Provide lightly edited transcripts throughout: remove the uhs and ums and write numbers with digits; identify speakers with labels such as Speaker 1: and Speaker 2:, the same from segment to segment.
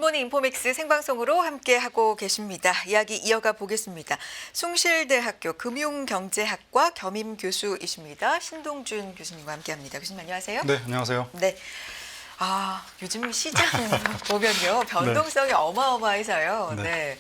Speaker 1: 굿모닝 인포맥스 생방송으로 함께하고 계십니다. 이야기 이어가 보겠습니다. 숭실대학교 금융경제학과 겸임 교수이십니다. 신동준 교수님과 함께합니다. 교수님 안녕하세요.
Speaker 2: 네, 안녕하세요.
Speaker 1: 네. 요즘 시장 보면요. 변동성이 어마어마해서요.
Speaker 2: 네.
Speaker 1: 네.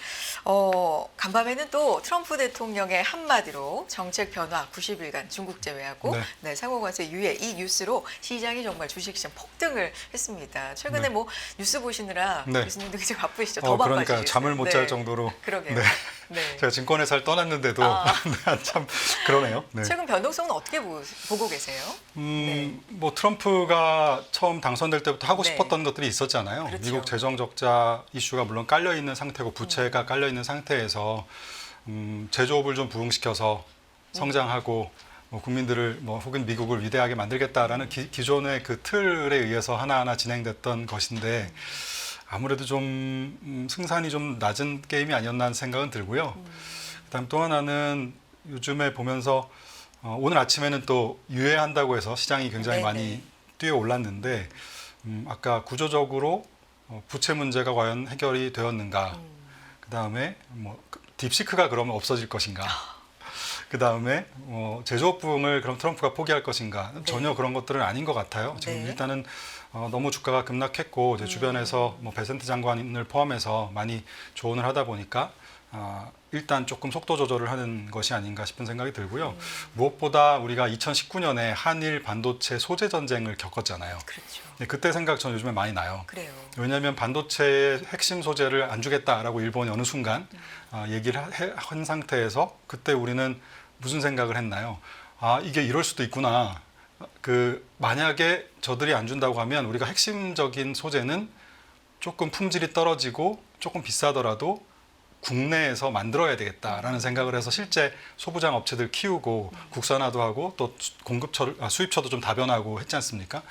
Speaker 1: 간밤에는 또 트럼프 대통령의 한마디로 정책 변화 90일간 중국 제외하고
Speaker 2: 네.
Speaker 1: 상호관세 유예 이 뉴스로 시장이 정말 주식시장 폭등을 했습니다. 최근에
Speaker 2: 네.
Speaker 1: 뉴스 보시느라
Speaker 2: 네.
Speaker 1: 교수님도 굉장히 바쁘시죠. 더 바빠지시죠.
Speaker 2: 그러니까 잠을 못 잘 정도로.
Speaker 1: 그러게요.
Speaker 2: 네.
Speaker 1: 네.
Speaker 2: 제가 증권회사를 떠났는데도 참 그러네요. 네.
Speaker 1: 최근 변동성은 어떻게 보고 계세요?
Speaker 2: 뭐 트럼프가 처음 당선될 때부터 하고
Speaker 1: 네.
Speaker 2: 싶었던 것들이 있었잖아요.
Speaker 1: 그렇죠.
Speaker 2: 미국 재정 적자 이슈가 물론 깔려 있는 상태고 부채가 깔려 있는 상태에서 제조업을 좀 부흥시켜서 성장하고 국민들을 혹은 미국을 위대하게 만들겠다라는 기존의 그 틀에 의해서 하나하나 진행됐던 것인데 아무래도 좀 승산이 좀 낮은 게임이 아니었나 하는 생각은 들고요. 그다음 또 하나는 요즘에 보면서 오늘 아침에는 또 유예한다고 해서 시장이 굉장히
Speaker 1: 네네.
Speaker 2: 많이 뛰어 올랐는데 아까 구조적으로 부채 문제가 과연 해결이 되었는가? 그다음에 딥시크가 그러면 없어질 것인가? 그다음에 제조업 부흥을 그럼 트럼프가 포기할 것인가? 전혀 그런 것들은 아닌 것 같아요. 지금
Speaker 1: 네.
Speaker 2: 일단은 너무 주가가 급락했고 이제 주변에서 베센트 장관을 포함해서 많이 조언을 하다 보니까 일단 조금 속도 조절을 하는 것이 아닌가 싶은 생각이 들고요. 무엇보다 우리가 2019년에 한일 반도체 소재 전쟁을 겪었잖아요.
Speaker 1: 그렇죠.
Speaker 2: 그때 생각 저는 요즘에 많이 나요.
Speaker 1: 그래요.
Speaker 2: 왜냐하면 반도체의 핵심 소재를 안 주겠다라고 일본이 어느 순간 얘기를 한 상태에서 그때 우리는 무슨 생각을 했나요? 이게 이럴 수도 있구나. 만약에 저들이 안 준다고 하면 우리가 핵심적인 소재는 조금 품질이 떨어지고 조금 비싸더라도 국내에서 만들어야 되겠다라는 생각을 해서 실제 소부장 업체들 키우고 국산화도 하고 또 수입처도 좀 다변화하고 했지 않습니까?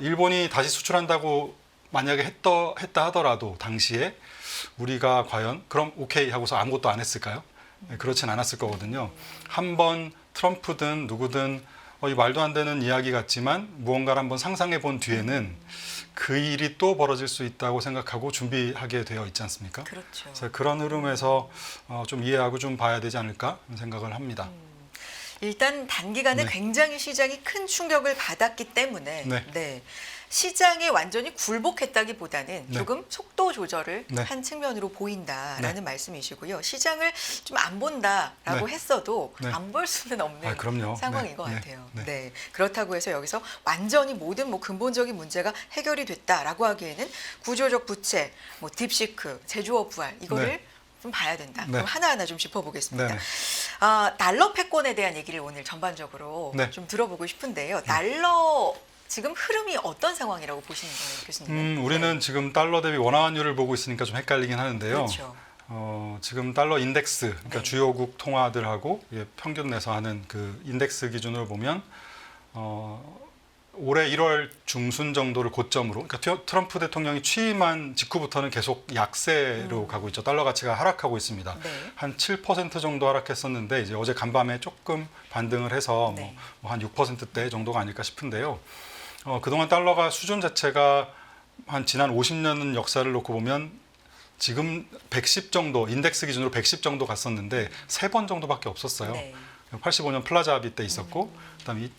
Speaker 2: 일본이 다시 수출한다고 만약에 했다 하더라도 당시에 우리가 과연 그럼 오케이 하고서 아무것도 안 했을까요? 네, 그렇진 않았을 거거든요. 한번 트럼프든 누구든 이 말도 안 되는 이야기 같지만 무언가를 한번 상상해 본 뒤에는 그 일이 또 벌어질 수 있다고 생각하고 준비하게 되어 있지 않습니까?
Speaker 1: 그렇죠.
Speaker 2: 그래서 그런 흐름에서 좀 이해하고 좀 봐야 되지 않을까 생각을 합니다.
Speaker 1: 일단 단기간에
Speaker 2: 네.
Speaker 1: 굉장히 시장이 큰 충격을 받았기 때문에
Speaker 2: 네.
Speaker 1: 시장에 완전히 굴복했다기보다는
Speaker 2: 네.
Speaker 1: 조금 속도 조절을
Speaker 2: 네.
Speaker 1: 한 측면으로 보인다라는
Speaker 2: 네.
Speaker 1: 말씀이시고요. 시장을 좀 안 본다라고
Speaker 2: 네.
Speaker 1: 했어도
Speaker 2: 네.
Speaker 1: 안 볼 수는 없는
Speaker 2: 그럼요.
Speaker 1: 상황인
Speaker 2: 네.
Speaker 1: 것
Speaker 2: 네.
Speaker 1: 같아요.
Speaker 2: 네.
Speaker 1: 네. 그렇다고 해서 여기서 완전히 모든 근본적인 문제가 해결이 됐다라고 하기에는 구조적 부채, 딥시크, 제조업 부활 이거를
Speaker 2: 네.
Speaker 1: 좀 봐야 된다.
Speaker 2: 네.
Speaker 1: 그럼 하나하나 좀 짚어보겠습니다.
Speaker 2: 네.
Speaker 1: 달러 패권에 대한 얘기를 오늘 전반적으로
Speaker 2: 네.
Speaker 1: 좀 들어보고 싶은데요. 달러 지금 흐름이 어떤 상황이라고 보시는 거예요, 교수님?
Speaker 2: 우리는 지금 달러 대비 원화 환율을 보고 있으니까 좀 헷갈리긴 하는데요.
Speaker 1: 그렇죠.
Speaker 2: 지금 달러 인덱스, 그러니까
Speaker 1: 네.
Speaker 2: 주요국 통화들하고 평균 내서 하는 그 인덱스 기준으로 보면 올해 1월 중순 정도를 고점으로, 그러니까 트럼프 대통령이 취임한 직후부터는 계속 약세로 가고 있죠. 달러 가치가 하락하고 있습니다.
Speaker 1: 네.
Speaker 2: 한 7% 정도 하락했었는데 이제 어제 간밤에 조금 반등을 해서
Speaker 1: 네.
Speaker 2: 한 6%대 정도가 아닐까 싶은데요. 그동안 달러가 수준 자체가 한 지난 50년 역사를 놓고 보면 지금 110 정도, 인덱스 기준으로 110 정도 갔었는데 3번 정도밖에 없었어요.
Speaker 1: 네.
Speaker 2: 85년 플라자 합의 때 있었고, 그다음에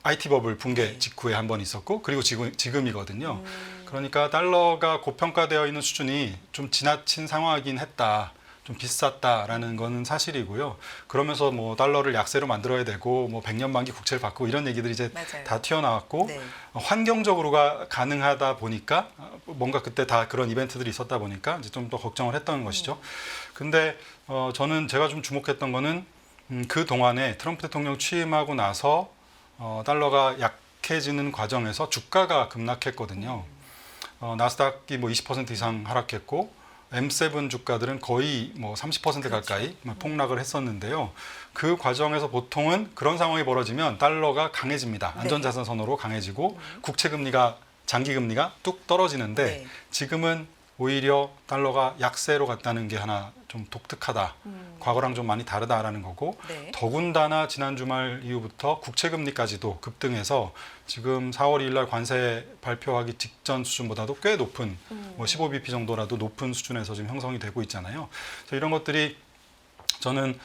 Speaker 2: IT 버블 붕괴
Speaker 1: 네.
Speaker 2: 직후에 한 번 있었고, 그리고 지금이거든요. 그러니까 달러가 고평가되어 있는 수준이 좀 지나친 상황이긴 했다. 좀 비쌌다라는 거는 사실이고요. 그러면서 달러를 약세로 만들어야 되고 100년 만기 국채를 바꾸고 이런 얘기들이 이제
Speaker 1: 맞아요.
Speaker 2: 다 튀어나왔고
Speaker 1: 네.
Speaker 2: 환경적으로가 가능하다 보니까 뭔가 그때 다 그런 이벤트들이 있었다 보니까 이제 좀 더 걱정을 했던 것이죠. 근데 제가 좀 주목했던 거는 그 동안에 트럼프 대통령 취임하고 나서 달러가 약해지는 과정에서 주가가 급락했거든요. 나스닥이 20% 이상 하락했고 M7 주가들은 거의 30% 가까이 폭락을 했었는데요. 그 과정에서 보통은 그런 상황이 벌어지면 달러가 강해집니다. 안전자산 선호로 강해지고 국채 금리가 장기 금리가 뚝 떨어지는데
Speaker 1: 네.
Speaker 2: 지금은 오히려 달러가 약세로 갔다는 게 하나 좀 독특하다. 과거랑 좀 많이 다르다라는 거고
Speaker 1: 네.
Speaker 2: 더군다나 지난 주말 이후부터 국채금리까지도 급등해서 지금 4월 2일 날 관세 발표하기 직전 수준보다도 꽤 높은 뭐 15bp 정도라도 높은 수준에서 지금 형성이 되고 있잖아요. 그래서 이런 것들이 저는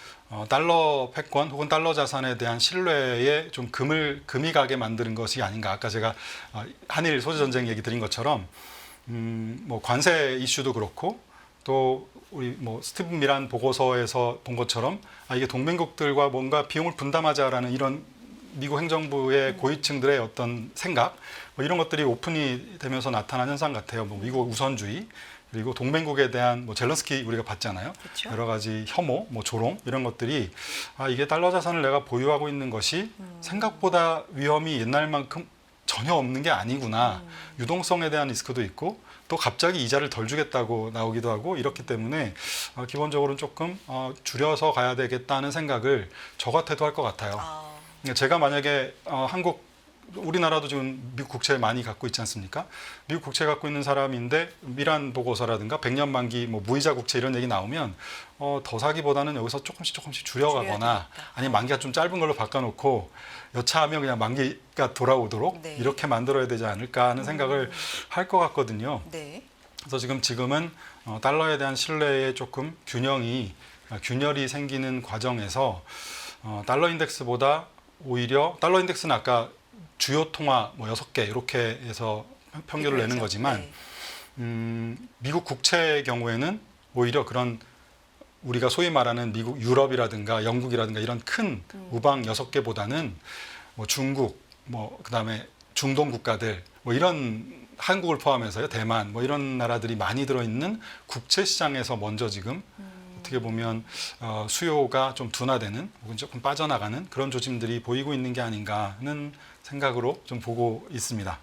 Speaker 2: 달러 패권 혹은 달러 자산에 대한 신뢰에 좀 금이 가게 만드는 것이 아닌가. 아까 제가 한일 소재 전쟁 얘기 드린 것처럼 뭐 관세 이슈도 그렇고 또 우리 뭐 스티븐 미란 보고서에서 본 것처럼 이게 동맹국들과 뭔가 비용을 분담하자라는 이런 미국 행정부의 고위층들의 어떤 생각 뭐 이런 것들이 오픈이 되면서 나타난 현상 같아요. 뭐 미국 우선주의 그리고 동맹국에 대한 뭐 젤런스키 우리가 봤잖아요.
Speaker 1: 그렇죠.
Speaker 2: 여러 가지 혐오, 뭐 조롱 이런 것들이 이게 달러 자산을 내가 보유하고 있는 것이 생각보다 위험이 옛날만큼 전혀 없는 게 아니구나. 유동성에 대한 리스크도 있고 또 갑자기 이자를 덜 주겠다고 나오기도 하고 이렇기 때문에 기본적으로는 조금 줄여서 가야 되겠다는 생각을 저 같아도 할 것 같아요. 제가 만약에 우리나라도 지금 미국 국채 많이 갖고 있지 않습니까? 미국 국채 갖고 있는 사람인데 미란 보고서라든가 100년 만기 뭐 무이자 국채 이런 얘기 나오면 더 사기보다는 여기서 조금씩 줄여가거나 아니면 만기가 좀 짧은 걸로 바꿔놓고 여차하면 그냥 만기가 돌아오도록
Speaker 1: 네.
Speaker 2: 이렇게 만들어야 되지 않을까 하는 생각을 할 것 같거든요.
Speaker 1: 네.
Speaker 2: 그래서 지금은 달러에 대한 신뢰에 조금 균열이 생기는 과정에서 달러 인덱스보다 오히려 달러 인덱스는 아까 주요 통화 뭐 6개 이렇게 해서 평균을 내는 거지만 미국 국채의 경우에는 오히려 그런 우리가 소위 말하는 미국 유럽이라든가 영국이라든가 이런 큰 우방 6개보다는 뭐 중국 뭐 그다음에 중동 국가들 뭐 이런 한국을 포함해서요 대만 뭐 이런 나라들이 많이 들어있는 국채 시장에서 먼저 지금 어떻게 보면 수요가 좀 둔화되는 혹은 조금 빠져나가는 그런 조짐들이 보이고 있는 게 아닌가 하는 생각으로 좀 보고 있습니다.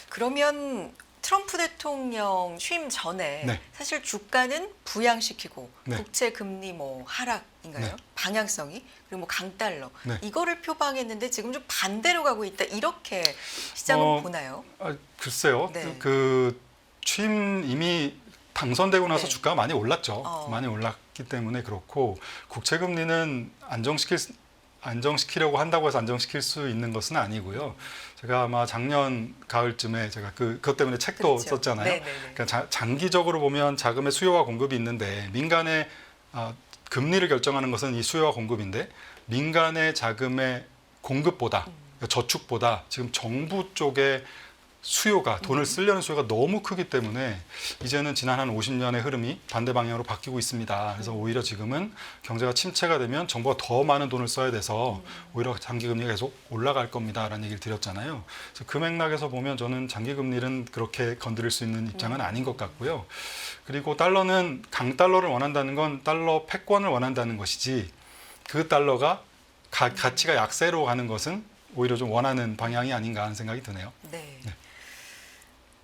Speaker 1: 그러면 트럼프 대통령 취임 전에
Speaker 2: 네.
Speaker 1: 사실 주가는 부양시키고
Speaker 2: 네.
Speaker 1: 국채 금리 뭐 하락인가요?
Speaker 2: 네.
Speaker 1: 방향성이 그리고 뭐 강달러
Speaker 2: 네.
Speaker 1: 이거를 표방했는데 지금 좀 반대로 가고 있다 이렇게 시장은 보나요?
Speaker 2: 글쎄요.
Speaker 1: 네.
Speaker 2: 그 취임 이미 당선되고 나서
Speaker 1: 네.
Speaker 2: 주가가 많이 올랐죠. 많이 올랐기 때문에 그렇고 국채 금리는 안정시키려고 한다고 해서 안정시킬 수 있는 것은 아니고요. 제가 아마 작년 가을쯤에 제가 그것 때문에 책도
Speaker 1: 그렇죠.
Speaker 2: 썼잖아요.
Speaker 1: 네네네.
Speaker 2: 그러니까 장기적으로 보면 자금의 수요와 공급이 있는데 민간의 금리를 결정하는 것은 이 수요와 공급인데 민간의 자금의 공급보다 저축보다 지금 정부 쪽에 수요가 돈을 쓰려는 수요가 너무 크기 때문에 이제는 지난 한 50년의 흐름이 반대 방향으로 바뀌고 있습니다. 그래서 오히려 지금은 경제가 침체가 되면 정부가 더 많은 돈을 써야 돼서 오히려 장기금리가 계속 올라갈 겁니다라는 얘기를 드렸잖아요. 그래서 그 맥락에서 보면 저는 장기금리는 그렇게 건드릴 수 있는 입장은 아닌 것 같고요. 그리고 달러는 강달러를 원한다는 건 달러 패권을 원한다는 것이지 그 달러가 가치가 약세로 가는 것은 오히려 좀 원하는 방향이 아닌가 하는 생각이 드네요.
Speaker 1: 네.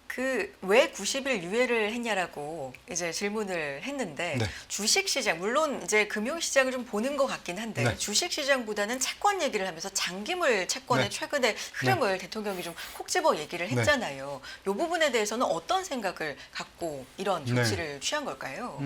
Speaker 1: 그 왜 90일 유예를 했냐라고 이제 질문을 했는데
Speaker 2: 네.
Speaker 1: 주식 시장 물론 이제 금융 시장을 좀 보는 것 같긴 한데
Speaker 2: 네.
Speaker 1: 주식 시장보다는 채권 얘기를 하면서 장기물 채권의
Speaker 2: 네.
Speaker 1: 최근의 흐름을 대통령이 좀 콕 집어 얘기를 했잖아요. 이 부분에 대해서는 어떤 생각을 갖고 이런 조치를 취한 걸까요?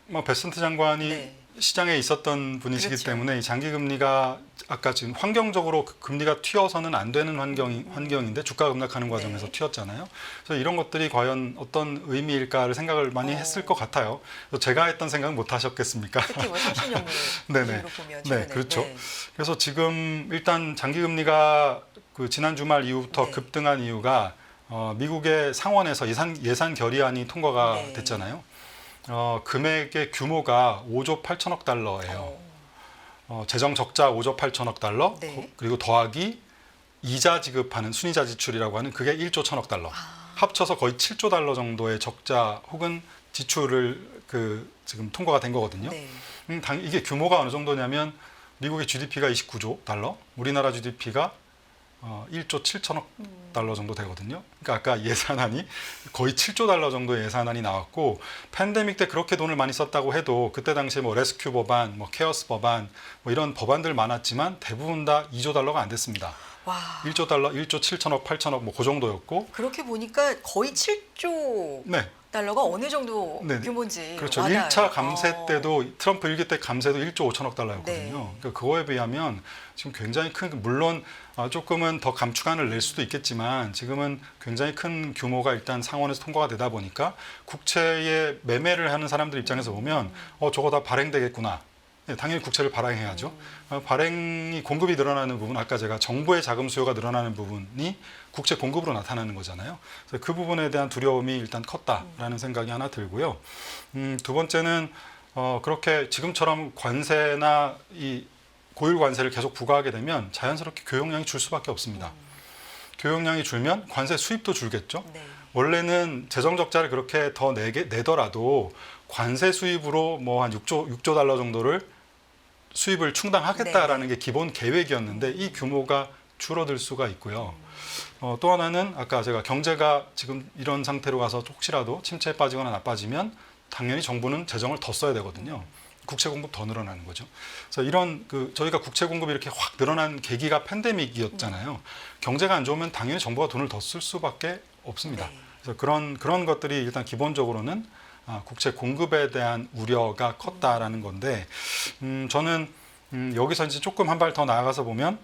Speaker 2: 뭐 베센트 장관이
Speaker 1: 네.
Speaker 2: 시장에 있었던 분이시기
Speaker 1: 그렇죠.
Speaker 2: 때문에 이 장기 금리가 아까 지금 환경적으로 금리가 튀어서는 안 되는 환경인데 주가 급락하는 과정에서
Speaker 1: 네.
Speaker 2: 튀었잖아요. 그래서 이런 것들이 과연 어떤 의미일까를 생각을 많이 했을 것 같아요. 그래서 제가 했던 생각은 못 하셨겠습니까?
Speaker 1: 특히 뭐 성신용물
Speaker 2: 네네.
Speaker 1: 이유로 보면
Speaker 2: 네,
Speaker 1: 최근에.
Speaker 2: 그렇죠.
Speaker 1: 네.
Speaker 2: 그래서 지금 일단 장기 금리가 그 지난 주말 이후부터
Speaker 1: 네.
Speaker 2: 급등한 이유가 미국의 상원에서 예산 결의안이 통과가
Speaker 1: 네.
Speaker 2: 됐잖아요. 금액의 규모가 5조 8천억 달러예요. 재정 적자 5조 8천억 달러,
Speaker 1: 네.
Speaker 2: 그리고 더하기 이자 지급하는 순이자 지출이라고 하는 그게 1조 1천억 달러. 합쳐서 거의 7조 달러 정도의 적자 혹은 지출을 지금 통과가 된 거거든요.
Speaker 1: 네.
Speaker 2: 이게 규모가 어느 정도냐면 미국의 GDP가 29조 달러, 우리나라 GDP가 1조 7천억 달러 정도 되거든요. 그러니까 아까 예산안이 거의 7조 달러 정도의 예산안이 나왔고 팬데믹 때 그렇게 돈을 많이 썼다고 해도 그때 당시에 뭐 레스큐 법안, 뭐 케어스 법안 뭐 이런 법안들 많았지만 대부분 다 2조 달러가 안 됐습니다.
Speaker 1: 와.
Speaker 2: 1조 달러, 1조 7천억, 8천억 뭐 그 정도였고
Speaker 1: 그렇게 보니까 거의 7조
Speaker 2: 네.
Speaker 1: 달러가 어느 정도
Speaker 2: 네.
Speaker 1: 규모인지
Speaker 2: 그렇죠.
Speaker 1: 와닿아요.
Speaker 2: 1차 감세 때도 트럼프 1기 때 감세도 1조 5천억 달러였거든요.
Speaker 1: 네.
Speaker 2: 그러니까 그거에 비하면 지금 굉장히 큰 물론 조금은 더 감축안을 낼 수도 있겠지만 지금은 굉장히 큰 규모가 일단 상원에서 통과가 되다 보니까 국채에 매매를 하는 사람들 입장에서 보면 저거 다 발행되겠구나. 네, 당연히 국채를 발행해야죠. 발행이 공급이 늘어나는 부분, 아까 제가 정부의 자금 수요가 늘어나는 부분이 국채 공급으로 나타나는 거잖아요. 그래서 그 부분에 대한 두려움이 일단 컸다라는 생각이 하나 들고요. 두 번째는 그렇게 지금처럼 관세나 이 고율 관세를 계속 부과하게 되면 자연스럽게 교역량이 줄 수밖에 없습니다. 교역량이 줄면 관세 수입도 줄겠죠.
Speaker 1: 네.
Speaker 2: 원래는 재정 적자를 그렇게 더 내더라도 관세 수입으로 뭐 한 6조 달러 정도를 수입을 충당하겠다라는 게 기본 계획이었는데 이 규모가 줄어들 수가 있고요. 또 하나는 아까 제가 경제가 지금 이런 상태로 가서 혹시라도 침체에 빠지거나 나빠지면 당연히 정부는 재정을 더 써야 되거든요. 국채 공급 더 늘어나는 거죠. 그래서 이런 저희가 국채 공급이 이렇게 확 늘어난 계기가 팬데믹이었잖아요. 경제가 안 좋으면 당연히 정부가 돈을 더 쓸 수밖에 없습니다.
Speaker 1: 네.
Speaker 2: 그래서 그런 것들이 일단 기본적으로는 국채 공급에 대한 우려가 컸다라는 건데 저는 여기서 이제 조금 한 발 더 나아가서 보면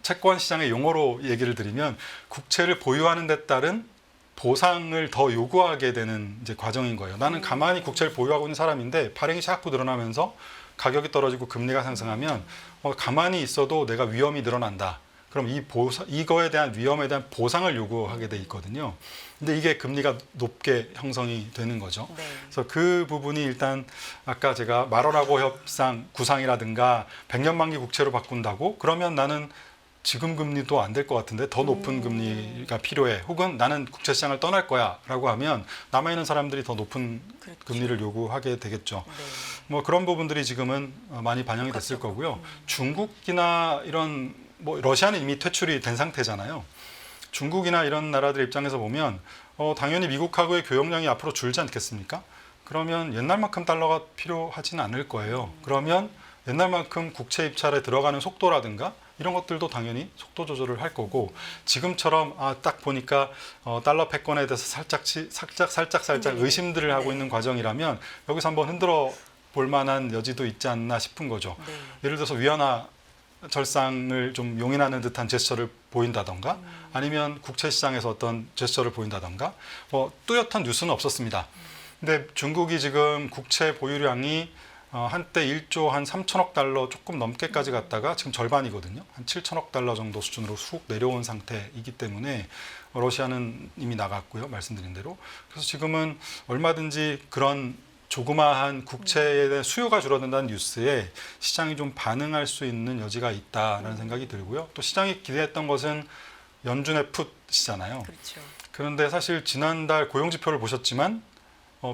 Speaker 2: 채권 시장의 용어로 얘기를 드리면 국채를 보유하는 데 따른 보상을 더 요구하게 되는 이제 과정인 거예요. 나는 가만히 국채를 보유하고 있는 사람인데 발행이 자꾸 늘어나면서 가격이 떨어지고 금리가 상승하면 가만히 있어도 내가 위험이 늘어난다. 그럼 이거에 대한 위험에 대한 보상을 요구하게 돼 있거든요. 근데 이게 금리가 높게 형성이 되는 거죠.
Speaker 1: 네.
Speaker 2: 그래서 그 부분이 일단 아까 제가 말원하고 협상 구상이라든가 100년 만기 국채로 바꾼다고 그러면 나는 지금 금리도 안 될 것 같은데 더 높은 금리가 필요해. 혹은 나는 국채 시장을 떠날 거야 라고 하면 남아있는 사람들이 더 높은
Speaker 1: 그렇죠.
Speaker 2: 금리를 요구하게 되겠죠.
Speaker 1: 네.
Speaker 2: 뭐 그런 부분들이 지금은 많이 반영이 됐을 거고요. 중국이나 이런 뭐 러시아는 이미 퇴출이 된 상태잖아요. 중국이나 이런 나라들 입장에서 보면 당연히 미국하고의 교역량이 앞으로 줄지 않겠습니까? 그러면 옛날만큼 달러가 필요하지는 않을 거예요. 그러면 옛날만큼 국채 입찰에 들어가는 속도라든가 이런 것들도 당연히 속도 조절을 할 거고 지금처럼 딱 보니까 달러 패권에 대해서 살짝 의심들을 하고 있는 과정이라면 여기서 한번 흔들어 볼 만한 여지도 있지 않나 싶은 거죠.
Speaker 1: 네.
Speaker 2: 예를 들어서 위안화 절상을 좀 용인하는 듯한 제스처를 보인다던가 아니면 국채 시장에서 어떤 제스처를 보인다던가 뚜렷한 뉴스는 없었습니다. 근데 중국이 지금 국채 보유량이 한때 1조 한 3천억 달러 조금 넘게까지 갔다가 지금 절반이거든요. 한 7천억 달러 정도 수준으로 쑥 내려온 상태이기 때문에 러시아는 이미 나갔고요. 말씀드린 대로. 그래서 지금은 얼마든지 그런 조그마한 국채에 대한 수요가 줄어든다는 뉴스에 시장이 좀 반응할 수 있는 여지가 있다라는 생각이 들고요. 또 시장이 기대했던 것은 연준의 풋이잖아요.
Speaker 1: 그렇죠.
Speaker 2: 그런데 사실 지난달 고용지표를 보셨지만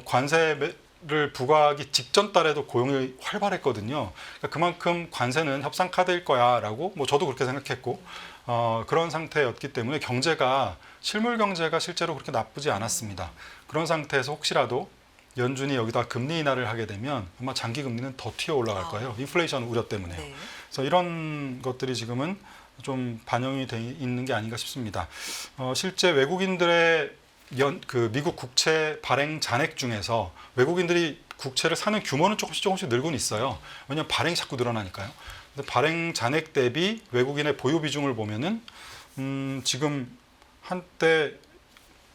Speaker 2: 관세를 부과하기 직전 달에도 고용이 활발했거든요. 그러니까 그만큼 관세는 협상 카드일 거야라고 뭐 저도 그렇게 생각했고 그런 상태였기 때문에 경제가 실물 경제가 실제로 그렇게 나쁘지 않았습니다. 그런 상태에서 혹시라도 연준이 여기다 금리 인하를 하게 되면 아마 장기 금리는 더 튀어 올라갈 거예요. 인플레이션 우려 때문에요.
Speaker 1: 네.
Speaker 2: 그래서 이런 것들이 지금은 좀 반영이 돼 있는 게 아닌가 싶습니다. 실제 외국인들의 미국 국채 발행 잔액 중에서 외국인들이 국채를 사는 규모는 조금씩 늘고는 있어요. 왜냐하면 발행이 자꾸 늘어나니까요. 근데 발행 잔액 대비 외국인의 보유 비중을 보면은 지금 한때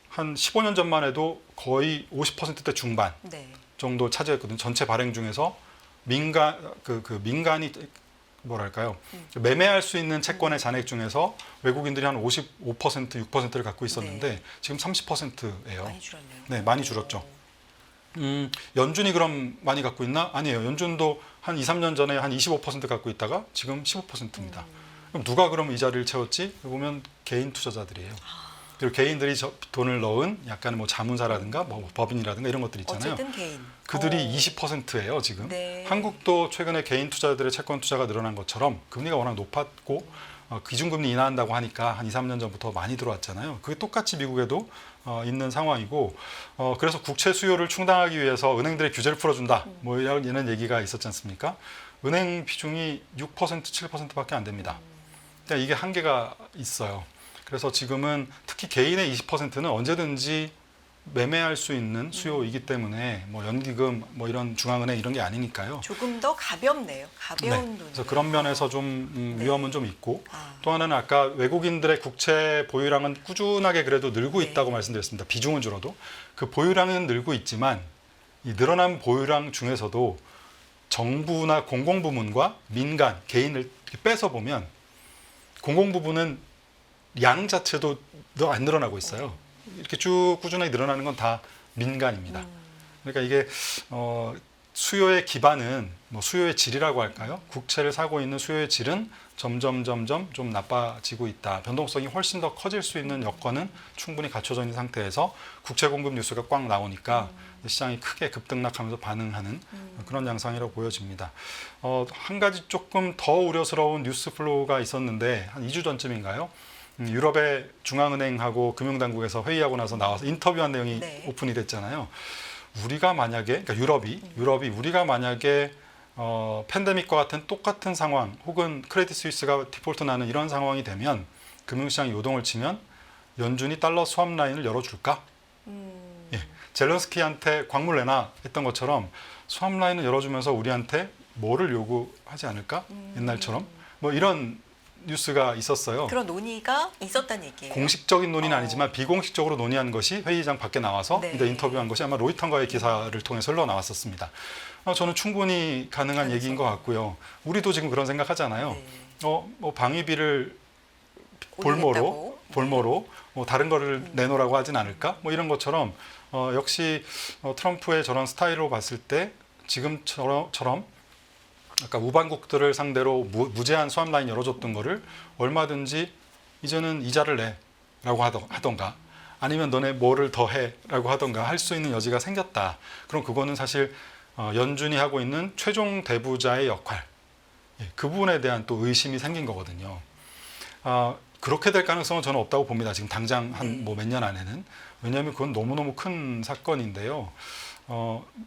Speaker 2: 한 15년 전만 해도 거의 50%대 중반
Speaker 1: 네. 정도
Speaker 2: 정도 차지했거든요. 전체 발행 중에서 민간이 뭐랄까요? 매매할 수 있는 채권의 잔액 중에서 외국인들이 한 55%, 6%를 갖고 있었는데
Speaker 1: 네.
Speaker 2: 지금 30%예요.
Speaker 1: 많이 줄었네요.
Speaker 2: 네, 많이 줄었죠. 연준이 그럼 많이 갖고 있나? 아니에요. 연준도 한 2, 3년 전에 한 25% 갖고 있다가 지금 15%입니다. 그럼 누가 그럼 이자리를 채웠지? 보면 개인 투자자들이에요. 그리고 개인들이 돈을 넣은 약간 뭐 자문사라든가 뭐 법인이라든가 이런 것들 있잖아요.
Speaker 1: 어쨌든 개인.
Speaker 2: 그들이 20%예요, 지금.
Speaker 1: 네.
Speaker 2: 한국도 최근에 개인 투자들의 채권 투자가 늘어난 것처럼 금리가 워낙 높았고 기준금리 인하한다고 하니까 한 2, 3년 전부터 많이 들어왔잖아요. 그게 똑같이 미국에도 있는 상황이고 그래서 국채 수요를 충당하기 위해서 은행들의 규제를 풀어준다. 뭐 이런 얘기가 있었지 않습니까? 은행 비중이 6%, 7%밖에 안 됩니다. 그러니까 이게 한계가 있어요. 그래서 지금은 특히 개인의 20%는 언제든지 매매할 수 있는 수요이기 때문에 뭐 연기금 뭐 이런 중앙은행 이런 게 아니니까요.
Speaker 1: 조금 더 가볍네요. 가벼운 돈이.
Speaker 2: 그래서 그런 면에서 좀 위험은 좀 있고
Speaker 1: 아.
Speaker 2: 또 하나는 아까 외국인들의 국채 보유량은 꾸준하게 그래도 늘고
Speaker 1: 네.
Speaker 2: 있다고 말씀드렸습니다. 비중은 줄어도 그 보유량은 늘고 있지만 이 늘어난 보유량 중에서도 정부나 공공부문과 민간 개인을 이렇게 빼서 보면 공공부문은 양 자체도 안 늘어나고 있어요. 이렇게 쭉 꾸준하게 늘어나는 건 다 민간입니다. 그러니까 이게 수요의 기반은 뭐 수요의 질이라고 할까요? 국채를 사고 있는 수요의 질은 점점 좀 나빠지고 있다. 변동성이 훨씬 더 커질 수 있는 여건은 충분히 갖춰져 있는 상태에서 국채 공급 뉴스가 꽉 나오니까 시장이 크게 급등락하면서 반응하는 그런 양상이라고 보여집니다. 한 가지 조금 더 우려스러운 뉴스 플로우가 있었는데 한 2주 전쯤인가요? 유럽의 중앙은행하고 금융당국에서 회의하고 나서 나와서 인터뷰한 내용이
Speaker 1: 네.
Speaker 2: 오픈이 됐잖아요. 우리가 만약에 그러니까 유럽이 우리가 만약에 팬데믹과 같은 똑같은 상황 혹은 크레딧 스위스가 디폴트 나는 이런 상황이 되면 금융시장이 요동을 치면 연준이 달러 수합 라인을 열어줄까? 예, 젤렌스키한테 광물 내놔 했던 것처럼 수합 라인을 열어주면서 우리한테 뭐를 요구하지 않을까? 옛날처럼 뭐 이런 뉴스가 있었어요.
Speaker 1: 그런 논의가 있었다는 얘기예요.
Speaker 2: 공식적인 논의는 아니지만 비공식적으로 논의한 것이 회의장 밖에 나와서
Speaker 1: 네.
Speaker 2: 인터뷰한 것이 아마 로이턴과의 기사를 통해서 흘러나왔었습니다. 저는 충분히 가능한 얘기인 것 같고요. 우리도 지금 그런 생각하잖아요.
Speaker 1: 네.
Speaker 2: 뭐 방위비를
Speaker 1: 올리겠다고.
Speaker 2: 볼모로 뭐 다른 거를 내놓으라고 하진 않을까? 뭐 이런 것처럼 역시 트럼프의 저런 스타일로 봤을 때 지금처럼 아까 우방국들을 상대로 무제한 수합 라인 열어줬던 거를 얼마든지 이제는 이자를 내라고 하던가 아니면 너네 뭐를 더 해라고 하던가 할 수 있는 여지가 생겼다. 그럼 그거는 사실 연준이 하고 있는 최종 대부자의 역할 그 부분에 대한 또 의심이 생긴 거거든요. 그렇게 될 가능성은 저는 없다고 봅니다. 지금 당장 한 뭐 몇 년 안에는. 왜냐하면 그건 너무너무 큰 사건인데요.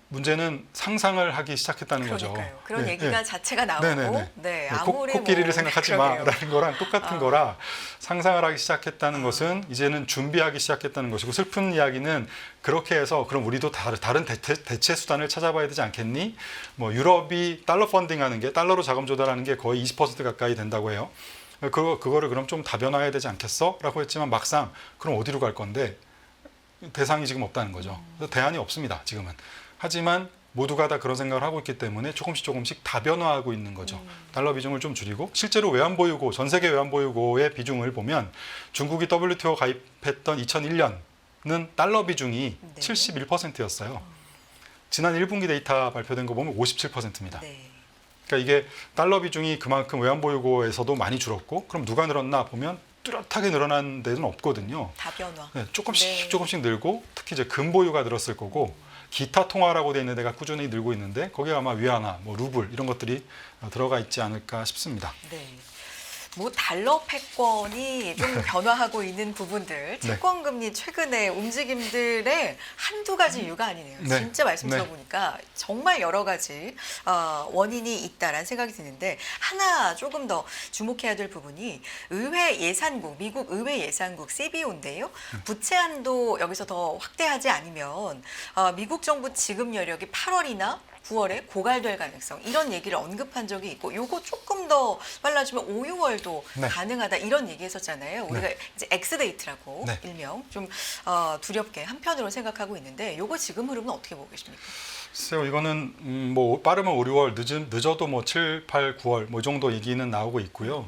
Speaker 2: 문제는 상상을 하기 시작했다는 거죠.
Speaker 1: 그러니까요. 그런
Speaker 2: 네,
Speaker 1: 얘기가
Speaker 2: 네.
Speaker 1: 자체가 나오고
Speaker 2: 네네네.
Speaker 1: 네, 아무리
Speaker 2: 코끼리를
Speaker 1: 뭐,
Speaker 2: 생각하지
Speaker 1: 그러게요.
Speaker 2: 마라는 거랑 똑같은 거라 상상을 하기 시작했다는 것은 이제는 준비하기 시작했다는 것이고 슬픈 이야기는 그렇게 해서 그럼 우리도 다른 대체 수단을 찾아봐야 되지 않겠니? 뭐 유럽이 달러 펀딩하는 게 달러로 자금 조달하는 게 거의 20% 가까이 된다고 해요. 그거를 그럼 좀 다변화해야 되지 않겠어? 라고 했지만 막상 그럼 어디로 갈 건데 대상이 지금 없다는 거죠. 그래서 대안이 없습니다. 지금은. 하지만 모두가 다 그런 생각을 하고 있기 때문에 조금씩 다변화하고 있는 거죠. 달러 비중을 좀 줄이고 실제로 외환보유고 전 세계 외환보유고의 비중을 보면 중국이 WTO 가입했던 2001년은 달러 비중이
Speaker 1: 네.
Speaker 2: 71%였어요. 지난 1분기 데이터 발표된 거 보면 57%입니다.
Speaker 1: 네.
Speaker 2: 그러니까 이게 달러 비중이 그만큼 외환보유고에서도 많이 줄었고 그럼 누가 늘었나 보면 뚜렷하게 늘어난 데는 없거든요.
Speaker 1: 다변화.
Speaker 2: 네, 조금씩
Speaker 1: 네.
Speaker 2: 늘고 특히 이제 금보유가 늘었을 거고 기타 통화라고 돼 있는 데가 꾸준히 늘고 있는데 거기에 아마 위안화, 뭐 루블 이런 것들이 들어가 있지 않을까 싶습니다.
Speaker 1: 네. 뭐 달러 패권이 좀 변화하고 있는 부분들, 채권 금리 최근의 움직임들의 한두 가지 이유가 아니네요.
Speaker 2: 네.
Speaker 1: 진짜 말씀
Speaker 2: 네.
Speaker 1: 들어보니까 정말 여러 가지 원인이 있다라는 생각이 드는데 하나 조금 더 주목해야 될 부분이 의회 예산국, 미국 의회 예산국 CBO인데요. 부채 한도 여기서 더 확대하지 않으면 미국 정부 지급 여력이 8월이나 9월에 고갈될 가능성 이런 얘기를 언급한 적이 있고 요거 조금 더 빨라지면 5, 6월도
Speaker 2: 네.
Speaker 1: 가능하다 이런 얘기했었잖아요. 우리가
Speaker 2: 네.
Speaker 1: 이제 엑스데이트라고
Speaker 2: 네.
Speaker 1: 일명 좀 두렵게 한편으로 생각하고 있는데 요거 지금 흐름은 어떻게 보고 계십니까?
Speaker 2: 글쎄요, 이거는 뭐 빠르면 5, 6월, 늦어도 뭐 7, 8, 9월 뭐 이 정도 얘기는 나오고 있고요.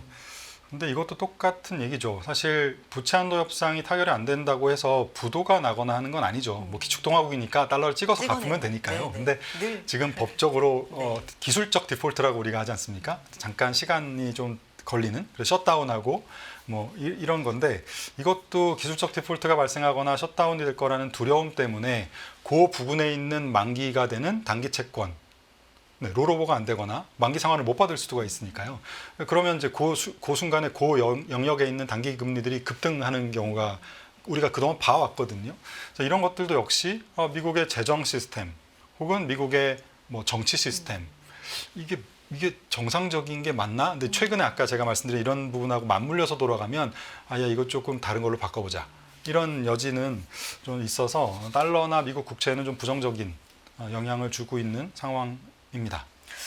Speaker 2: 근데 이것도 똑같은 얘기죠. 사실 부채 한도 협상이 타결이 안 된다고 해서 부도가 나거나 하는 건 아니죠. 뭐 기축통화국이니까 달러를 찍어서 갚으면 되니까요.
Speaker 1: 네네.
Speaker 2: 근데
Speaker 1: 늘.
Speaker 2: 지금 법적으로 기술적 디폴트라고 우리가 하지 않습니까? 잠깐 시간이 좀 걸리는 그래서 셧다운하고 뭐 이런 건데 이것도 기술적 디폴트가 발생하거나 셧다운이 될 거라는 두려움 때문에 그 부분에 있는 만기가 되는 단기 채권 네, 롤오버가 안 되거나 만기 상환을 못 받을 수가 있으니까요. 그러면 이제 그 순간에 그 영역에 있는 단기 금리들이 급등하는 경우가 우리가 그동안 봐왔거든요. 그래서 이런 것들도 역시 미국의 재정 시스템 혹은 미국의 뭐 정치 시스템 이게 이게 정상적인 게 맞나? 근데 최근에 아까 제가 말씀드린 이런 부분하고 맞물려서 돌아가면 야 이거 조금 다른 걸로 바꿔보자. 이런 여지는 좀 있어서 달러나 미국 국채는 좀 부정적인 영향을 주고 있는 상황입니다.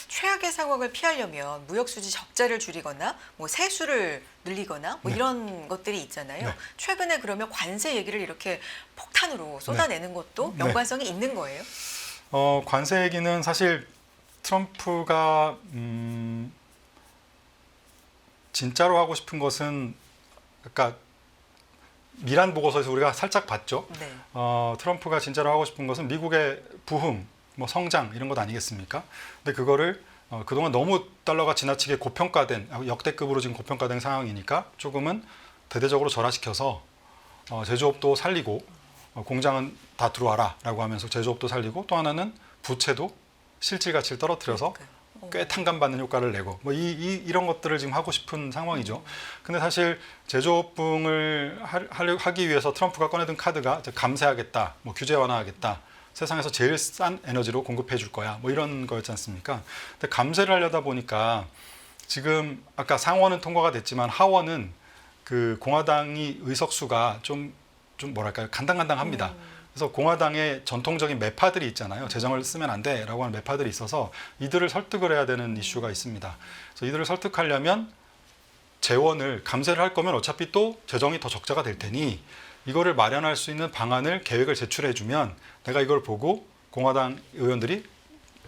Speaker 1: 최악의 상황을 피하려면 무역 수지 적자를 줄이거나 뭐 세수를 늘리거나 뭐
Speaker 2: 네.
Speaker 1: 이런 것들이 있잖아요.
Speaker 2: 네.
Speaker 1: 최근에 그러면 관세 얘기를 이렇게 폭탄으로 쏟아내는 것도
Speaker 2: 네.
Speaker 1: 연관성이 있는 거예요?
Speaker 2: 관세 얘기는 사실 트럼프가 진짜로 하고 싶은 것은 아까 미란 보고서에서 우리가 살짝 봤죠.
Speaker 1: 네.
Speaker 2: 트럼프가 진짜로 하고 싶은 것은 미국의 부흥, 뭐 성장 이런 것 아니겠습니까? 근데 그거를 그동안 너무 달러가 지나치게 고평가된 역대급으로 지금 고평가된 상황이니까 조금은 대대적으로 절하시켜서 제조업도 살리고 공장은 다 들어와라라고 하면서 제조업도 살리고 또 하나는 부채도 실질 가치를 떨어뜨려서 꽤 탕감받는 효과를 내고 뭐 이런 것들을 지금 하고 싶은 상황이죠. 근데 사실 제조업붕을 하기 위해서 트럼프가 꺼내든 카드가 이제 감세하겠다, 뭐 규제 완화하겠다, 세상에서 제일 싼 에너지로 공급해 줄 거야, 뭐 이런 거였지 않습니까? 근데 감세를 하려다 보니까 지금 아까 상원은 통과가 됐지만 하원은 그 공화당이 의석수가 좀 뭐랄까요, 간당간당합니다. 그래서 공화당의 전통적인 매파들이 있잖아요. 재정을 쓰면 안 돼라고 하는 매파들이 있어서 이들을 설득을 해야 되는 이슈가 있습니다. 그래서 이들을 설득하려면 재원을 감세를 할 거면 어차피 또 재정이 더 적자가 될 테니 이거를 마련할 수 있는 방안을 계획을 제출해주면 내가 이걸 보고 공화당 의원들이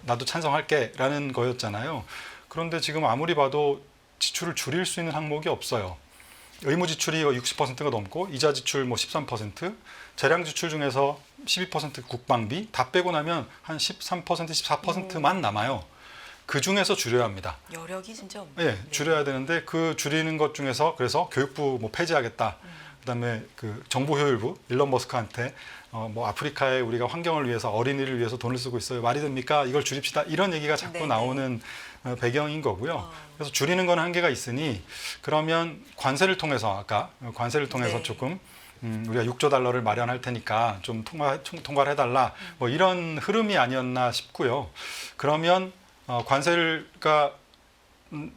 Speaker 2: 나도 찬성할게라는 거였잖아요. 그런데 지금 아무리 봐도 지출을 줄일 수 있는 항목이 없어요. 의무 지출이 60%가 넘고 이자 지출 뭐 13%, 재량 지출 중에서 12% 국방비 다 빼고 나면 한 13%, 14%만 남아요. 그 중에서 줄여야 합니다.
Speaker 1: 여력이 진짜 없네요.
Speaker 2: 네, 줄여야 되는데 그 줄이는 것 중에서 그래서 교육부 뭐 폐지하겠다. 그다음에 그 정보 효율부 일론 머스크한테 뭐 아프리카에 우리가 환경을 위해서 어린이를 위해서 돈을 쓰고 있어요. 말이 됩니까? 이걸 줄입시다. 이런 얘기가 자꾸
Speaker 1: 네네.
Speaker 2: 나오는 배경인 거고요. 그래서 줄이는 건 한계가 있으니 그러면 관세를 통해서 아까 관세를 통해서
Speaker 1: 네.
Speaker 2: 조금 우리가 6조 달러를 마련할 테니까 좀 통과를 해달라. 뭐 이런 흐름이 아니었나 싶고요. 그러면 관세가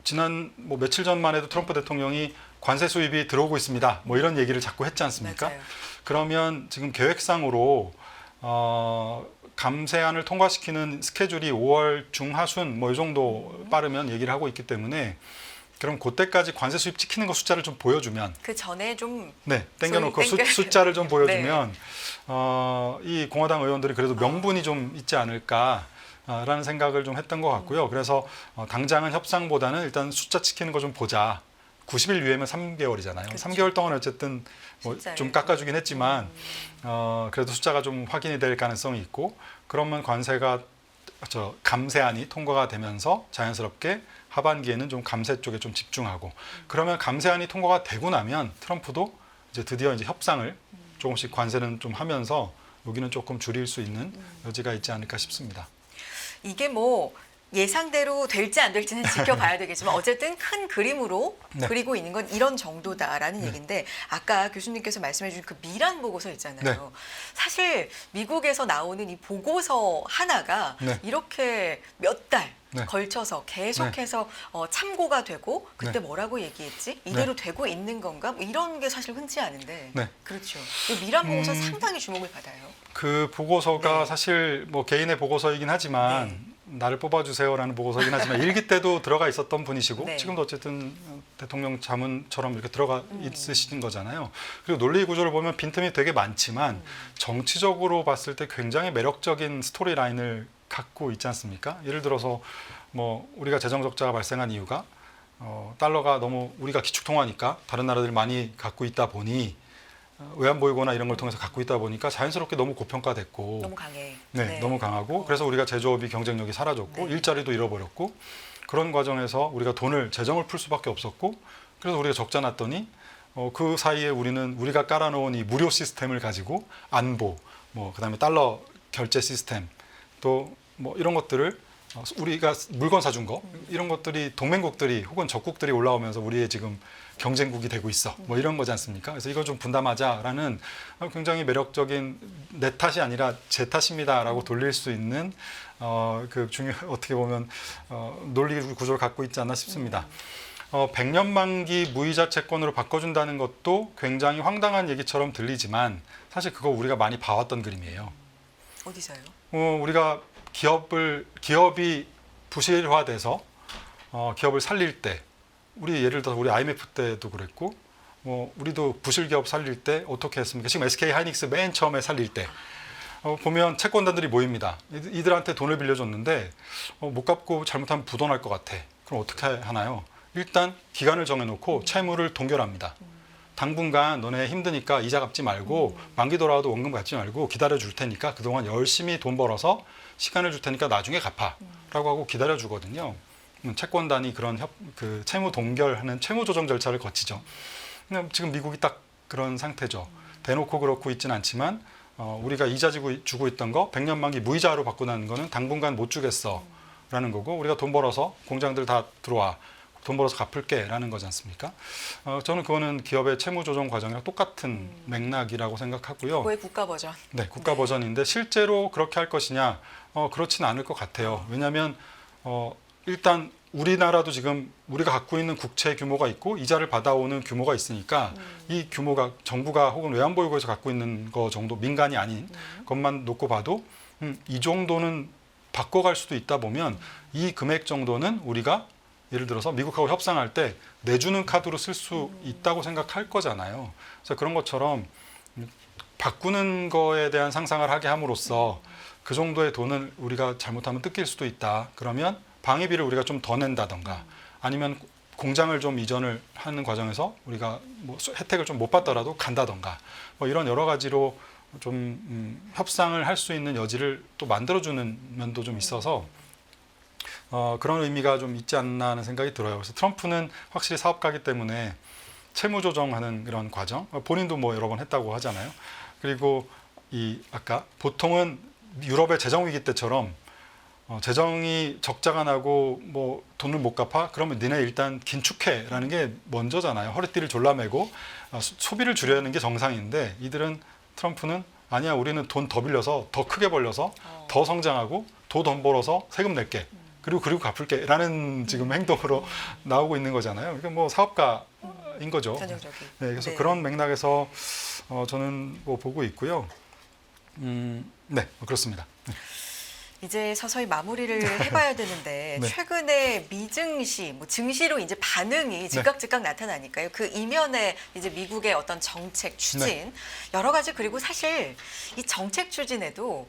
Speaker 2: 지난 뭐 며칠 전만 해도 트럼프 대통령이 관세 수입이 들어오고 있습니다. 뭐 이런 얘기를 자꾸 했지 않습니까?
Speaker 1: 맞아요.
Speaker 2: 그러면 지금 계획상으로 감세안을 통과시키는 스케줄이 5월 중하순 뭐 이 정도 빠르면 얘기를 하고 있기 때문에 그럼 그때까지 관세 수입 찍히는 거 숫자를 좀 보여주면
Speaker 1: 그 전에 좀
Speaker 2: 네 땡겨놓고
Speaker 1: 땡겨-
Speaker 2: 숫자를 좀 보여주면
Speaker 1: 네.
Speaker 2: 이 공화당 의원들이 그래도 명분이 좀 있지 않을까. 라는 생각을 좀 했던 것 같고요. 그래서 당장은 협상보다는 일단 숫자 지키는 거 좀 보자. 90일 이후에면 3개월이잖아요.
Speaker 1: 그렇죠.
Speaker 2: 3개월 동안 어쨌든 뭐
Speaker 1: 숫자를.
Speaker 2: 좀 깎아주긴 했지만 그래도 숫자가 좀 확인이 될 가능성이 있고 그러면 관세가 감세안이 통과가 되면서 자연스럽게 하반기에는 좀 감세 쪽에 좀 집중하고 그러면 감세안이 통과가 되고 나면 트럼프도 이제 드디어 이제 협상을 조금씩 관세는 좀 하면서 여기는 조금 줄일 수 있는 여지가 있지 않을까 싶습니다.
Speaker 1: 이게 뭐 예상대로 될지 안 될지는 지켜봐야 되겠지만 어쨌든 큰 그림으로
Speaker 2: 네.
Speaker 1: 그리고 있는 건 이런 정도다라는 얘기인데 아까 교수님께서 말씀해 주신 그 미란 보고서 있잖아요.
Speaker 2: 네.
Speaker 1: 사실 미국에서 나오는 이 보고서 하나가
Speaker 2: 네.
Speaker 1: 이렇게 몇 달
Speaker 2: 네.
Speaker 1: 걸쳐서 계속해서 참고가 되고 그때
Speaker 2: 네.
Speaker 1: 뭐라고 얘기했지? 이대로 되고 있는 건가? 뭐 이런 게 사실 흔치 않은데
Speaker 2: 네.
Speaker 1: 그렇죠. 이 미란 보고서 상당히 주목을 받아요.
Speaker 2: 그 보고서가
Speaker 1: 네.
Speaker 2: 사실 뭐 개인의 보고서이긴 하지만
Speaker 1: 네.
Speaker 2: 나를 뽑아주세요라는 보고서이긴 하지만 일기 때도 들어가 있었던 분이시고
Speaker 1: 네.
Speaker 2: 지금도 어쨌든 대통령 자문처럼 이렇게 들어가 있으신 거잖아요. 그리고 논리 구조를 보면 빈틈이 되게 많지만 정치적으로 봤을 때 굉장히 매력적인 스토리 라인을 갖고 있지 않습니까? 예를 들어서 뭐 우리가 재정 적자가 발생한 이유가 달러가 너무 우리가 기축통화니까 다른 나라들이 많이 갖고 있다 보니 외환보유고나 이런 걸 통해서 갖고 있다 보니까 자연스럽게 너무 고평가됐고
Speaker 1: 너무 강해.
Speaker 2: 네, 너무 강하고 그래서 우리가 제조업이 경쟁력이 사라졌고
Speaker 1: 네.
Speaker 2: 일자리도 잃어버렸고 그런 과정에서 우리가 재정을 풀 수밖에 없었고 그래서 우리가 적자 났더니 그 사이에 우리가 깔아놓은 이 무료 시스템을 가지고 안보, 뭐 그다음에 달러 결제 시스템 또 뭐 이런 것들을 우리가 물건 사준 거 이런 것들이 동맹국들이 혹은 적국들이 올라오면서 우리의 지금 경쟁국이 되고 있어. 뭐 이런 거지 않습니까? 그래서 이거 좀 분담하자라는 굉장히 매력적인 내 탓이 아니라 제 탓입니다라고 돌릴 수 있는 어떻게 보면 논리 구조를 갖고 있지 않나 싶습니다. 100년 만기 무이자 채권으로 바꿔준다는 것도 굉장히 황당한 얘기처럼 들리지만 사실 그거 우리가 많이 봐왔던 그림이에요.
Speaker 1: 어디서요?
Speaker 2: 우리가 기업이 부실화돼서 기업을 살릴 때 우리 예를 들어 우리 IMF 때도 그랬고 우리도 부실 기업 살릴 때 어떻게 했습니까? 지금 SK 하이닉스 맨 처음에 살릴 때 보면 채권단들이 모입니다. 이들한테 돈을 빌려줬는데 못 갚고 잘못하면 부도날 것 같아. 그럼 어떻게 하나요? 일단 기간을 정해놓고 채무를 동결합니다. 당분간 너네 힘드니까 이자 갚지 말고 만기 돌아와도 원금 갚지 말고 기다려줄 테니까 그동안 열심히 돈 벌어서 시간을 줄 테니까 나중에 갚아라고 하고 기다려주거든요. 채권단이 그런 채무 동결하는 채무 조정 절차를 거치죠. 지금 미국이 딱 그런 상태죠. 대놓고 그렇고 있지는 않지만 우리가 이자 주고 있던 거 100년 만기 무이자로 바꾸는 거는 당분간 못 주겠어라는 거고 우리가 돈 벌어서 공장들 다 들어와. 돈 벌어서 갚을게라는 거지 않습니까? 저는 그거는 기업의 채무 조정 과정이랑 똑같은 맥락이라고 생각하고요.
Speaker 1: 그거의 국가 버전.
Speaker 2: 네, 국가 버전인데 실제로 그렇게 할 것이냐? 그렇지는 않을 것 같아요. 왜냐하면 일단 우리나라도 지금 우리가 갖고 있는 국채 규모가 있고 이자를 받아오는 규모가 있으니까 이 규모가 정부가 혹은 외환보유고에서 갖고 있는 거 정도 민간이 아닌 것만 놓고 봐도 이 정도는 바꿔갈 수도 있다 보면 이 금액 정도는 우리가 예를 들어서 미국하고 협상할 때 내주는 카드로 쓸 수 있다고 생각할 거잖아요. 그래서 그런 것처럼 바꾸는 거에 대한 상상을 하게 함으로써 그 정도의 돈을 우리가 잘못하면 뜯길 수도 있다. 그러면 방위비를 우리가 좀 더 낸다던가 아니면 공장을 좀 이전을 하는 과정에서 우리가 뭐 혜택을 좀 못 받더라도 간다던가 뭐 이런 여러 가지로 좀 협상을 할 수 있는 여지를 또 만들어주는 면도 좀 있어서 그런 의미가 좀 있지 않나 하는 생각이 들어요. 그래서 트럼프는 확실히 사업가이기 때문에 채무 조정하는 그런 과정, 본인도 뭐 여러 번 했다고 하잖아요. 그리고 아까 보통은 유럽의 재정 위기 때처럼 재정이 적자가 나고 뭐 돈을 못 갚아? 그러면 니네 일단 긴축해라는 게 먼저잖아요. 허리띠를 졸라매고 소비를 줄여야 게 정상인데 트럼프는 아니야, 우리는 돈 더 빌려서 더 크게 벌려서 더 성장하고 돈 벌어서 세금 낼게. 그리고 갚을게라는 지금 행동으로 나오고 있는 거잖아요. 그러니까 뭐 사업가인 거죠.
Speaker 1: 전형적인.
Speaker 2: 네, 그래서
Speaker 1: 네.
Speaker 2: 그런 맥락에서 저는 뭐 보고 있고요. 네, 뭐 그렇습니다.
Speaker 1: 이제 서서히 마무리를 해봐야 되는데
Speaker 2: 네.
Speaker 1: 최근에 미증시, 뭐 증시로 이제 반응이 즉각 나타나니까요. 그 이면에 이제 미국의 어떤 정책 추진 여러 가지 그리고 사실 이 정책 추진에도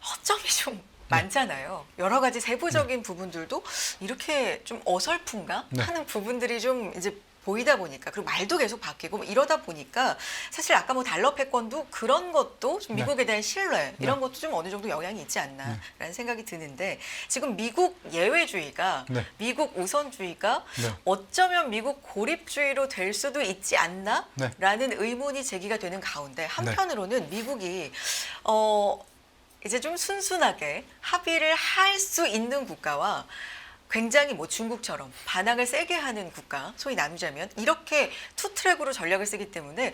Speaker 1: 허점이 좀 많잖아요. 여러 가지 세부적인 부분들도 이렇게 좀 어설픈가 하는 부분들이 좀 이제 보이다 보니까 그리고 말도 계속 바뀌고 뭐 이러다 보니까 사실 아까 뭐 달러 패권도 그런 것도 좀 미국에 대한 신뢰 이런 것도 좀 어느 정도 영향이 있지 않나라는 생각이 드는데 지금 미국 예외주의가 미국 우선주의가 어쩌면 미국 고립주의로 될 수도 있지 않나라는 의문이 제기가 되는 가운데 한편으로는 미국이 이제 좀 순순하게 합의를 할 수 있는 국가와 굉장히 뭐 중국처럼 반항을 세게 하는 국가, 소위 나누자면 이렇게 투 트랙으로 전략을 쓰기 때문에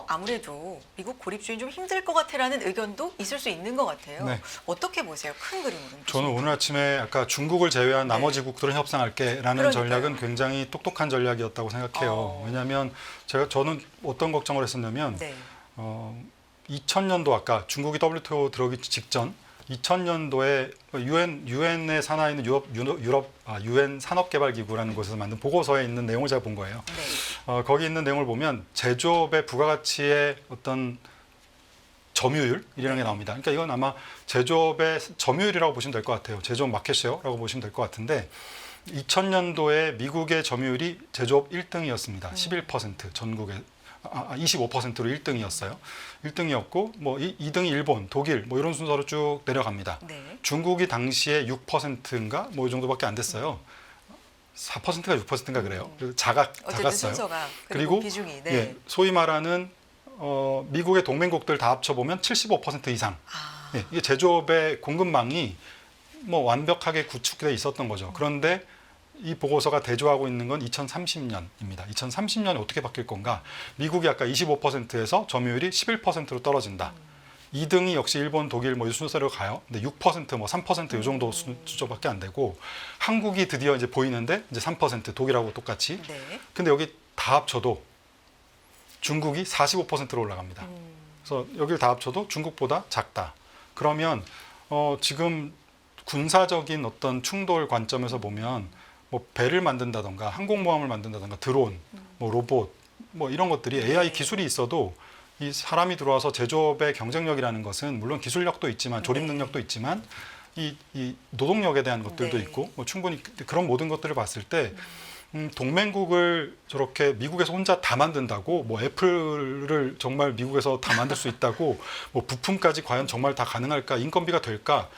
Speaker 1: 아무래도 미국 고립주의는 좀 힘들 것 같아라는 의견도 있을 수 있는 것 같아요.
Speaker 2: 네.
Speaker 1: 어떻게 보세요? 큰 그림으로는.
Speaker 2: 저는 오늘 아침에 아까 중국을 제외한 나머지 국들은 협상할게라는 전략은 굉장히 똑똑한 전략이었다고 생각해요. 왜냐하면 저는 어떤 걱정을 했었냐면 2000년도 아까 중국이 WTO 들어오기 직전 2000년도에 유엔의 산하에 있는 유엔 산업개발기구라는 곳에서 만든 보고서에 있는 내용을 제가 본 거예요. 거기 있는 내용을 보면 제조업의 부가가치의 어떤 점유율이라는 게 나옵니다. 그러니까 이건 아마 제조업의 점유율이라고 보시면 될 것 같아요. 제조업 마켓쉐어라고 보시면 될 것 같은데 2000년도에 미국의 점유율이 제조업 1등이었습니다. 11% 전국에 25%로 1등이었어요. 1등이었고 뭐 2등이 일본, 독일 뭐 이런 순서로 쭉 내려갑니다. 중국이 당시에 6%인가 뭐 이 정도밖에 안 됐어요. 4%가 6%인가 그래요. 작았어요.
Speaker 1: 순서가
Speaker 2: 그리고
Speaker 1: 비중이
Speaker 2: 소위 말하는 미국의 동맹국들 다 합쳐 보면 75% 이상. 이게 제조업의 공급망이 뭐 완벽하게 구축돼 있었던 거죠. 그런데 이 보고서가 대조하고 있는 건 2030년입니다. 2030년에 어떻게 바뀔 건가? 미국이 아까 25%에서 점유율이 11%로 떨어진다. 2등이 역시 일본, 독일 뭐 이 순서로 가요. 근데 6%, 뭐 3%이 정도 수준밖에 안 되고 한국이 드디어 이제 보이는데 이제 3% 독일하고 똑같이.
Speaker 1: 네.
Speaker 2: 근데 여기 다 합쳐도 중국이 45%로 올라갑니다. 그래서 여기를 다 합쳐도 중국보다 작다. 그러면 지금 군사적인 어떤 충돌 관점에서 보면 뭐 배를 만든다던가 항공모함을 만든다던가 드론, 뭐 로봇, 뭐 이런 것들이 AI 기술이 있어도 이 사람이 들어와서 제조업의 경쟁력이라는 것은 물론 기술력도 있지만 조립 능력도 있지만 이 노동력에 대한 것들도
Speaker 1: 네.
Speaker 2: 있고 뭐 충분히 그런 모든 것들을 봤을 때 동맹국을 저렇게 미국에서 혼자 다 만든다고 뭐 애플을 정말 미국에서 다 만들 수 있다고 뭐 부품까지 과연 정말 다 가능할까 인건비가 될까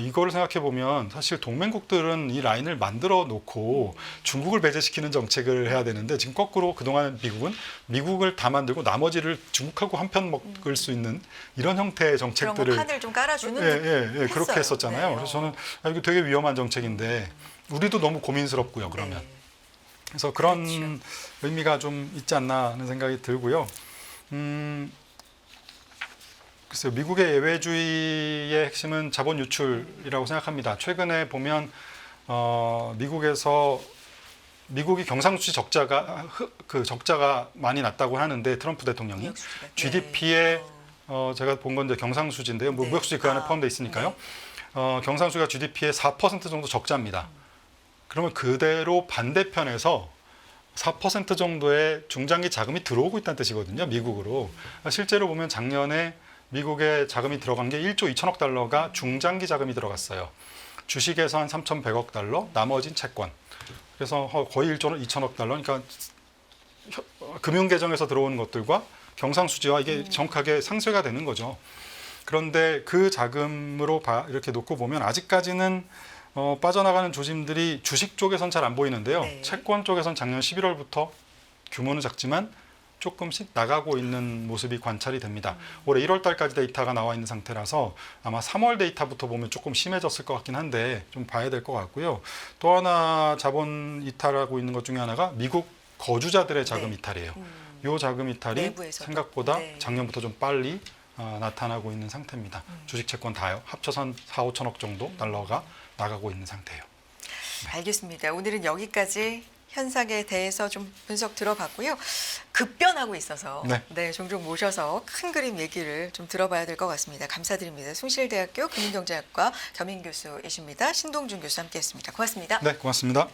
Speaker 2: 이거를 생각해 보면 사실 동맹국들은 이 라인을 만들어 놓고 중국을 배제시키는 정책을 해야 되는데 지금 거꾸로 그동안 미국은 미국을 다 만들고 나머지를 중국하고 한편 먹을 수 있는 이런 형태의 정책들을
Speaker 1: 그런 판을 좀 깔아주는
Speaker 2: 예, 그렇게 했었잖아요.
Speaker 1: 네.
Speaker 2: 그래서 저는 이거 되게 위험한 정책인데 우리도 너무 고민스럽고요. 그러면
Speaker 1: 네.
Speaker 2: 그래서 그런
Speaker 1: 그렇죠.
Speaker 2: 의미가 좀 있지 않나 하는 생각이 들고요. 글쎄요, 미국의 예외주의의 핵심은 자본 유출이라고 생각합니다. 최근에 보면 미국이 경상수지 적자가 많이 났다고 하는데 트럼프 대통령이
Speaker 1: 무역수지가.
Speaker 2: GDP에 제가 본 건 이제 경상수지인데요. 뭐
Speaker 1: 네.
Speaker 2: 무역수지 그 안에 포함되어 있으니까요. 경상수지가 GDP의 4% 정도 적자입니다. 그러면 그대로 반대편에서 4% 정도의 중장기 자금이 들어오고 있다는 뜻이거든요. 미국으로. 실제로 보면 작년에 미국에 자금이 들어간 게 1조 2천억 달러가 중장기 자금이 들어갔어요. 주식에서 한 3,100억 달러, 나머지는 채권. 그래서 거의 1조 2천억 달러. 그러니까 금융계정에서 들어오는 것들과 경상수지와 이게 정확하게 상쇄가 되는 거죠. 그런데 그 자금으로 이렇게 놓고 보면 아직까지는 빠져나가는 조짐들이 주식 쪽에선 잘 안 보이는데요.
Speaker 1: 네.
Speaker 2: 채권 쪽에선 작년 11월부터 규모는 작지만 조금씩 나가고 있는 모습이 관찰이 됩니다. 올해 1월 달까지 데이터가 나와 있는 상태라서 아마 3월 데이터부터 보면 조금 심해졌을 것 같긴 한데 좀 봐야 될 것 같고요. 또 하나 자본 이탈하고 있는 것 중에 하나가 미국 거주자들의 자금
Speaker 1: 네.
Speaker 2: 이탈이에요. 이 자금 이탈이
Speaker 1: 내부에서도.
Speaker 2: 생각보다
Speaker 1: 네.
Speaker 2: 작년부터 좀 빨리 나타나고 있는 상태입니다. 주식 채권 다요. 합쳐서 한 4, 5천억 정도 달러가 나가고 있는 상태예요.
Speaker 1: 알겠습니다. 오늘은 여기까지 현상에 대해서 좀 분석 들어봤고요. 급변하고 있어서
Speaker 2: 네.
Speaker 1: 종종 모셔서 큰 그림 얘기를 좀 들어봐야 될 것 같습니다. 감사드립니다. 숭실대학교 금융경제학과 겸임교수이십니다. 신동준 교수 함께했습니다. 고맙습니다.
Speaker 2: 네, 고맙습니다.